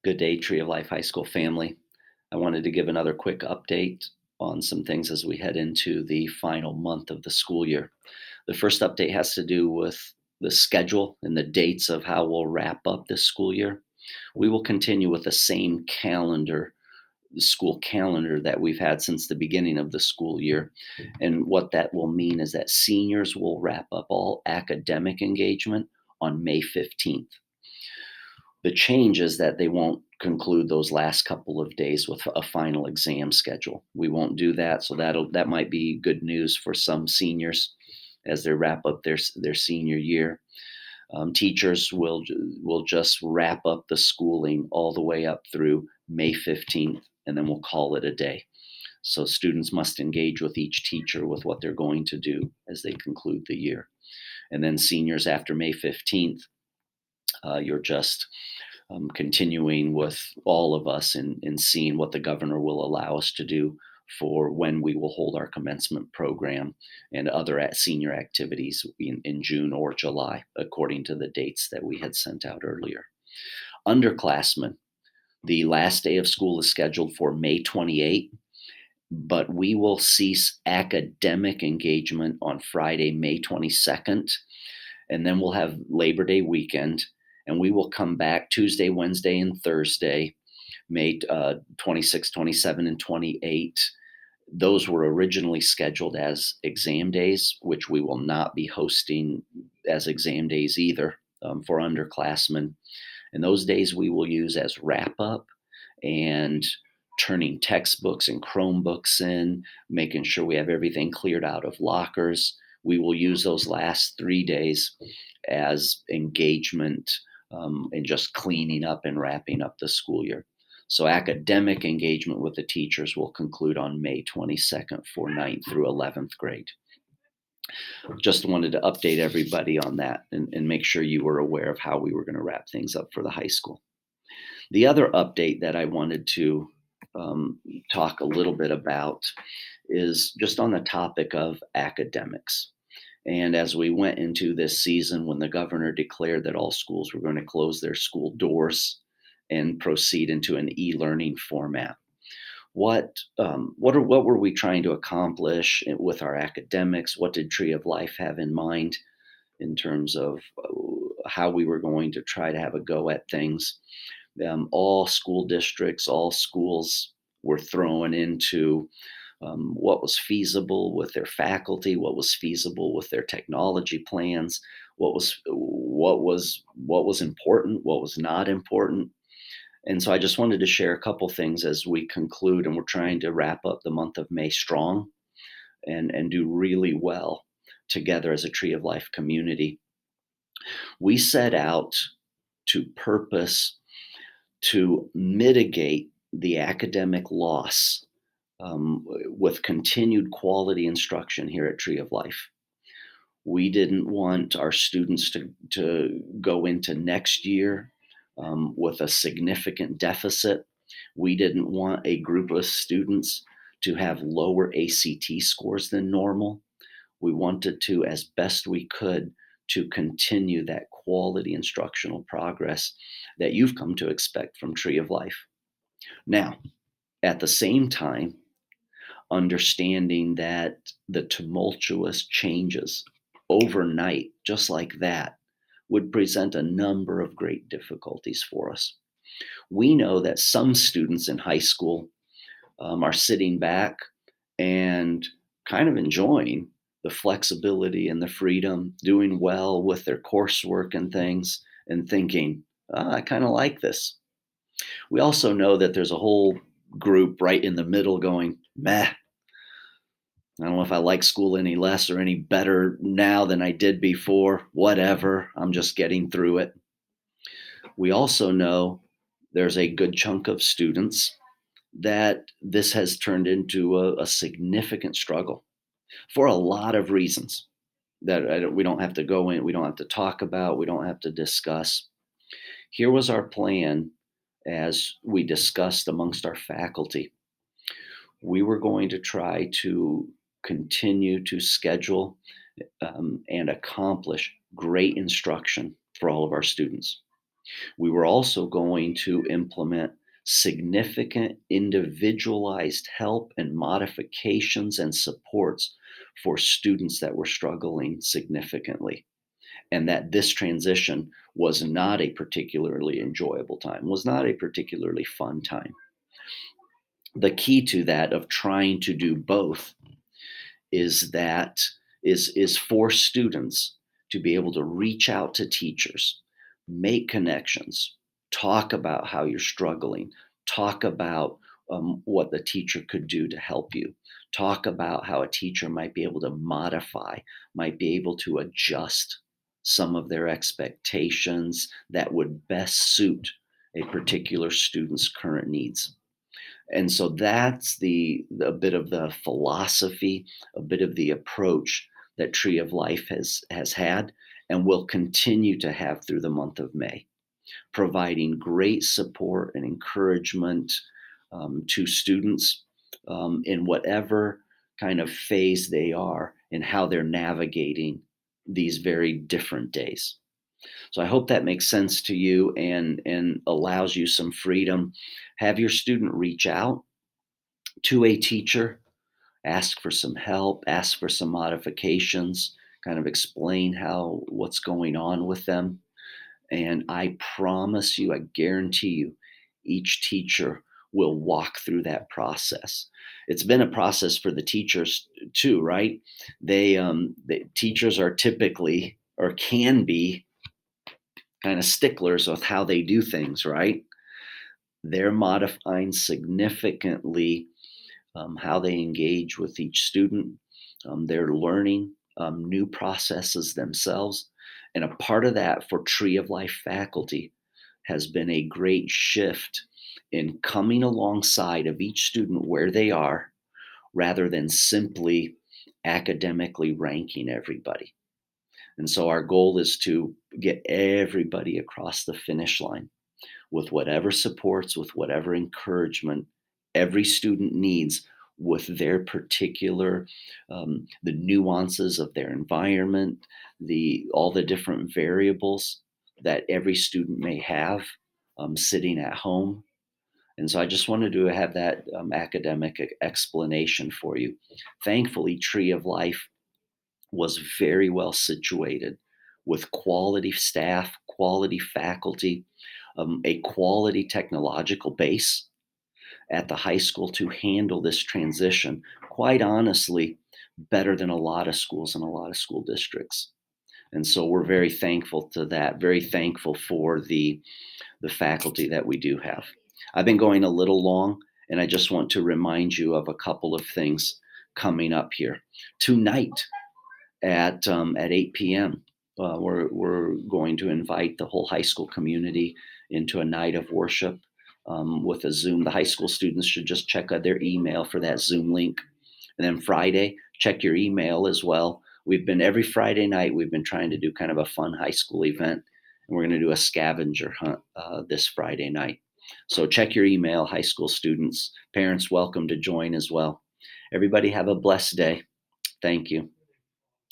Good day, Tree of Life High School family. I wanted to give another quick update on some things as we head into the final month of the school year. The first update has to do with the schedule and the dates of how we'll wrap up this school year. We will continue with the same calendar, the school calendar that we've had since the beginning of the school year. And what that will mean is that seniors will wrap up all academic engagement on May 15th. The change is that they won't conclude those last couple of days with a final exam schedule. We won't do that, so that might be good news for some seniors as they wrap up their senior year. Teachers will just wrap up the schooling all the way up through May 15th, and then we'll call it a day. So students must engage with each teacher with what they're going to do as they conclude the year. And then seniors after May 15th, you're just continuing with all of us in seeing what the governor will allow us to do for when we will hold our commencement program and other senior activities in June or July, according to the dates that we had sent out earlier. Underclassmen, the last day of school is scheduled for May 28th, but we will cease academic engagement on Friday, May 22nd, and then we'll have Labor Day weekend, and we will come back Tuesday, Wednesday, and Thursday, May 26, 27, and 28. Those were originally scheduled as exam days, which we will not be hosting as exam days either for underclassmen. And those days we will use as wrap up and turning textbooks and Chromebooks in, making sure we have everything cleared out of lockers. We will use those last 3 days as engagement and just cleaning up and wrapping up the school year. So academic engagement with the teachers will conclude on May 22nd for ninth through 11th grade. Just wanted to update everybody on that and make sure you were aware of how we were going to wrap things up for the high school. The other update that I wanted to um, talk a little bit about is just on the topic of academics. And as we went into this season, when the governor declared that all schools were going to close their school doors and proceed into an e-learning format, what were we trying to accomplish with our academics? What did Tree of Life have in mind in terms of how we were going to try to have a go at things? All school districts, all schools were thrown into what was feasible with their faculty, what was feasible with their technology plans, what was important, what was not important. And so I just wanted to share a couple things as we conclude, and we're trying to wrap up the month of May strong and do really well together as a Tree of Life community. We set out to purpose to mitigate the academic loss with continued quality instruction here at Tree of Life. We didn't want our students to go into next year with a significant deficit. We didn't want a group of students to have lower ACT scores than normal. We wanted to, as best we could, to continue that quality instructional progress that you've come to expect from Tree of Life. Now, at the same time, understanding that the tumultuous changes overnight, just like that, would present a number of great difficulties for us. We know that some students in high school are sitting back and kind of enjoying the flexibility and the freedom, doing well with their coursework and things, and thinking, I kind of like this. We also know that there's a whole group right in the middle going, meh, I don't know if I like school any less or any better now than I did before. Whatever. I'm just getting through it. We also know there's a good chunk of students that this has turned into a significant struggle for a lot of reasons that we don't have to go in, we don't have to talk about, we don't have to discuss. Here was our plan as we discussed amongst our faculty. We were going to try to continue to schedule and accomplish great instruction for all of our students. We were also going to implement significant individualized help and modifications and supports for students that were struggling significantly. And that this transition was not a particularly enjoyable time, was not a particularly fun time. The key to that of trying to do both is that is for students to be able to reach out to teachers, make connections, talk about how you're struggling, talk about what the teacher could do to help you, talk about how a teacher might be able to modify, might be able to adjust some of their expectations that would best suit a particular student's current needs. And so that's a bit of the philosophy, a bit of the approach that Tree of Life has had and will continue to have through the month of May, providing great support and encouragement to students in whatever kind of phase they are and how they're navigating these very different days. So I hope that makes sense to you and allows you some freedom. Have your student reach out to a teacher, ask for some help, ask for some modifications, kind of explain how what's going on with them. And I promise you, I guarantee you, each teacher will walk through that process. It's been a process for the teachers too, right? The teachers are typically or can be kind of sticklers with how they do things, right? They're modifying significantly how they engage with each student. They're learning new processes themselves. And a part of that for Tree of Life faculty has been a great shift in coming alongside of each student where they are rather than simply academically ranking everybody. And so our goal is to get everybody across the finish line with whatever supports, with whatever encouragement every student needs with their particular the nuances of their environment, the all the different variables that every student may have sitting at home. And so I just wanted to have that academic explanation for you. Thankfully, Tree of Life was very well situated with quality staff, quality faculty, a quality technological base at the high school to handle this transition, quite honestly, better than a lot of schools and a lot of school districts. And so we're very thankful to that, very thankful for the faculty that we do have. I've been going a little long, and I just want to remind you of a couple of things coming up here. Tonight, at 8 p.m. We're going to invite the whole high school community into a night of worship with a Zoom. The high school students should just check out their email for that Zoom link. And then Friday, check your email as well. We've been every Friday night, we've been trying to do kind of a fun high school event. And we're going to do a scavenger hunt this Friday night. So check your email, high school students. Parents, welcome to join as well. Everybody have a blessed day. Thank you.